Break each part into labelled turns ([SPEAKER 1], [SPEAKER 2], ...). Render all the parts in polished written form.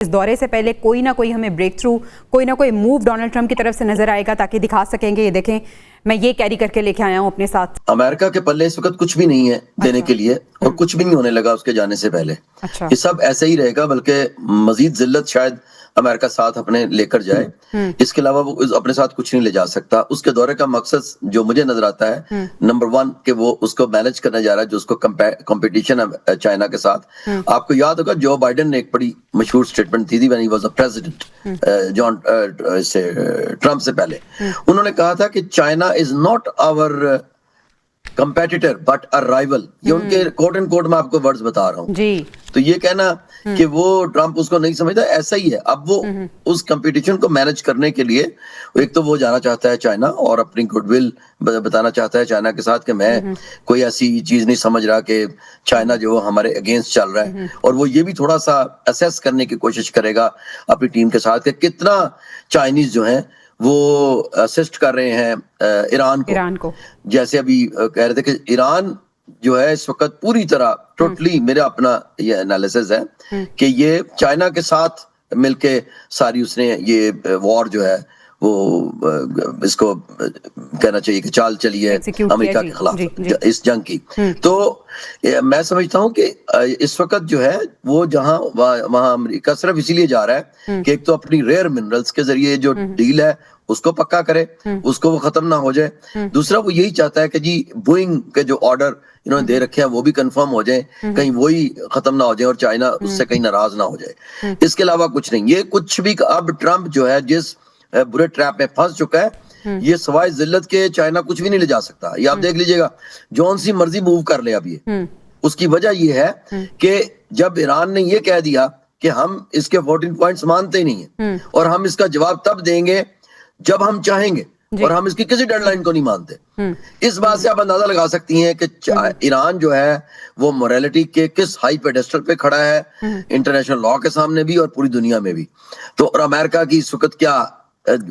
[SPEAKER 1] اس دورے سے پہلے کوئی نہ کوئی ہمیں بریک تھرو، کوئی نہ کوئی موو ڈونلڈ ٹرمپ کی طرف سے نظر آئے گا تاکہ دکھا سکیں گے یہ دیکھیں میں یہ کیری کر کے لے کے آیا ہوں اپنے ساتھ.
[SPEAKER 2] امریکہ کے پلے اس وقت کچھ بھی نہیں ہے دینے کے لیے، اور کچھ بھی نہیں ہونے لگا اس کے جانے سے پہلے. یہ سب ایسے ہی رہے گا، بلکہ مزید ذلت شاید امریکہ ساتھ اپنے لے کر جائے. اس کے علاوہ وہ اپنے ساتھ کچھ نہیں لے جا سکتا. اس کے دورے کا مقصد جو مجھے نظر آتا ہے، نمبر 1 کہ وہ اس کو مینج کرنے جا رہا ہے، جو اس کو کمپٹیشن ہے چائنا کے ساتھ. آپ کو یاد ہوگا جو بائیڈن نے ایک بڑی مشہور سٹیٹمنٹ دی تھی when he was a president، جان ٹرمپ سے پہلے انہوں نے کہا تھا کہ China is not our competitor but a rival. یہ ان کے کوٹ اینڈ کوٹ میں آپ کو ورڈز بتا رہا ہوں. تو یہ کہنا کہ وہ ٹرمپ اس کو نہیں سمجھتا، ایسا ہی ہے. اب وہ اس کمپٹیشن کو مینج کرنے کے لیے ایک تو وہ جانا چاہتا ہے چائنا، اور اپنی گڈ ول بتانا چاہتا ہے چائنا کے ساتھ کہ میں کوئی ایسی چیز نہیں سمجھ رہا کہ چائنا جو ہمارے اگینسٹ چل رہا ہے. اور وہ یہ بھی تھوڑا سا اسیس کرنے کی کوشش کرے گا اپنی ٹیم کے ساتھ کہ کتنا چائنیز جو ہیں وہ اسسٹ کر رہے ہیں ایران کو. جیسے ابھی کہہ رہے تھے کہ ایران جو ہے اس وقت پوری طرح ٹوٹلی، میرا اپنا یہ انالیسز ہے کہ یہ چائنا کے ساتھ مل کے ساری اس نے یہ وار جو ہے وہ اس کو کہنا چاہیے کہ چال چلی ہے امریکہ کے خلاف اس جنگ کی. تو میں سمجھتا ہوں کہ اس وقت جو ہے وہ جہاں وہاں امریکہ صرف اسی لیے جا رہا ہے کہ ایک تو اپنی ریئر منرلز کے ذریعے جو ڈیل ہے اس کو پکا کرے، اس کو وہ ختم نہ ہو جائے. دوسرا وہ یہی چاہتا ہے کہ جی بوئنگ کے جو آرڈر انہوں نے دے رکھے ہیں وہ بھی کنفرم ہو جائیں، کہیں وہی ختم نہ ہو جائے اور چائنا اس سے کہیں ناراض نہ ہو جائے. اس کے علاوہ کچھ نہیں. یہ کچھ بھی اب ٹرمپ جو ہے جس برے ٹریپ میں پھنس چکا ہے، یہ سوائے ذلت کے چائنا کچھ بھی نہیں لے جا سکتا. یہ آپ دیکھ لیجئے گا جون سی مرضی موو کر لے. اب یہ اس کی وجہ یہ ہے کہ جب ایران نے یہ کہہ دیا کہ ہم اس کے 14 پوائنٹس مانتے ہی نہیں ہیں اور ہم اس کا جواب تب دیں گے جب ہم چاہیں گے، اور ہم اس کی کسی ڈیڈ لائن کو نہیں مانتے. اس بات سے آپ اندازہ لگا سکتی ہیں کہ ایران جو ہے وہ موریلٹی کے کس ہائی پیڈسٹل پہ کھڑا ہے انٹرنیشنل لا کے سامنے بھی اور پوری دنیا میں بھی. تو اور امریکہ کی اس وقت کیا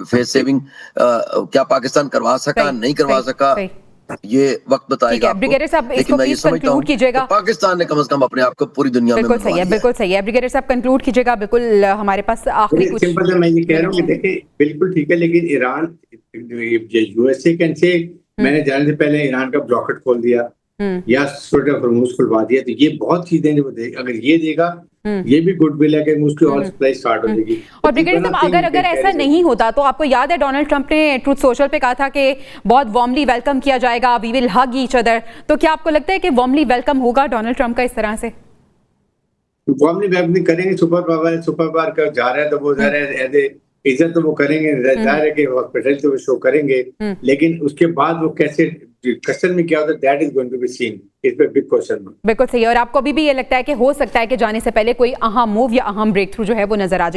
[SPEAKER 2] فیس سیونگ کیا پاکستان کروا سکا نہیں کروا سکا، یہ وقت بتائے گا. لیکن میں یہ سمجھتا ہوں کہ پاکستان نے کم از کم اپنے آپ کو پوری دنیا میں
[SPEAKER 1] بالکل صحیح ہے. بالکل صحیح ہے. بریگیڈیئر صاحب کنکلوڈ کیجئے گا. بالکل ہمارے پاس آخری کچھ
[SPEAKER 3] سمپل میں یہ کہہ رہا ہوں کہ دیکھیں بالکل ٹھیک ہے، لیکن Iran U S A can say میں نے جانے سے پہلے ایران کا بلاکٹ کھول دیا یا سورٹ آف ہرموز کھلوا دیا، تو یہ بہت چیزیں جو اگر یہ دے گا یہ بھی گڈ ول ہے کہ اس کی اور سپلائی سٹارٹ ہو جائے گی.
[SPEAKER 1] اور بریگیڈیئر صاحب اگر ایسا نہیں ہوتا تو آپ کو یاد ہے ڈونلڈ ٹرمپ نے ٹروتھ سوشل پہ کہا تھا کہ بہت وارملی ویلکم کیا جائے گا، وی ول ہگ ایچ ادر. تو کیا آپ کو لگتا ہے کہ وارملی ویلکم ہوگا ڈونلڈ ٹرمپ کا اس طرح سے؟
[SPEAKER 3] وارملی ویلکم کریں گے. سپر پاور کا جا رہا ہے تو وہ ظاہر ہے عزت تو وہ کریں گے، ظاہر ہے کہ ہاسپٹل تو وہ شو کریں گے، لیکن اس کے بعد وہ کیسے کسٹم میں کیا ہوتا ہے that is going to be seen. اس پہ بگ کوسچن.
[SPEAKER 1] بالکل صحیح. اور آپ کو بھی یہ لگتا ہے کہ ہو سکتا ہے کہ جانے سے پہلے کوئی اہم موو یا اہم بریک تھرو جو ہے وہ نظر آ جائے؟